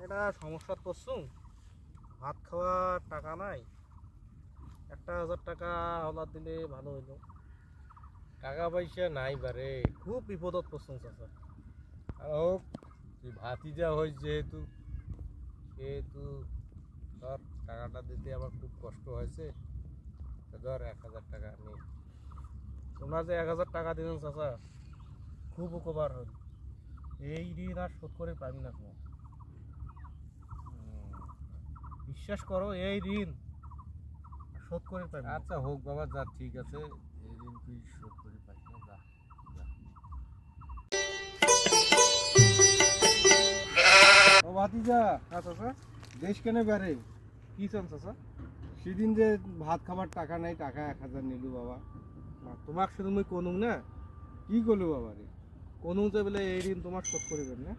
এটা সমস্যা করছু, ভাত খাওয়ার টাকা নাই, 1,000 টাকা হলার দিলে ভালো হইলো। টাকা পয়সা নাই বারে, খুব বিপদত পড়ছুন চাচা। আর হোক তুই ভাতিজা হইস যেহেতু, সেহেতু ধর টাকাটা দিতে আমার খুব কষ্ট হয়েছে, তো ধর 1,000 টাকা নে। তোমরা যে 1,000 টাকা দিলেন চাচা, খুব উপকার হল। এই ঋণ আর শোধ করে পাবি না তোমার, বিশ্বাস করো, এই ঋণ শোধ করে পাবি না। আচ্ছা হোক বাবা, যা ঠিক আছে, এই ঋণ তুই শোধ করে পাইস না, যা যা। ও ভাতিজা, হ্যাঁ চাচা, দেশ কেনে বেড়ে? কি চান চাচা? সেদিন যে ভাত খাবার টাকা নাই, টাকা 1,000 নিলু বাবা। না, তোমাক শুধু মুই কোনুম না, কি করলু বাবা রে? কোনুম যে বলে এই ঋণ তোমার শোধ করিবেন না।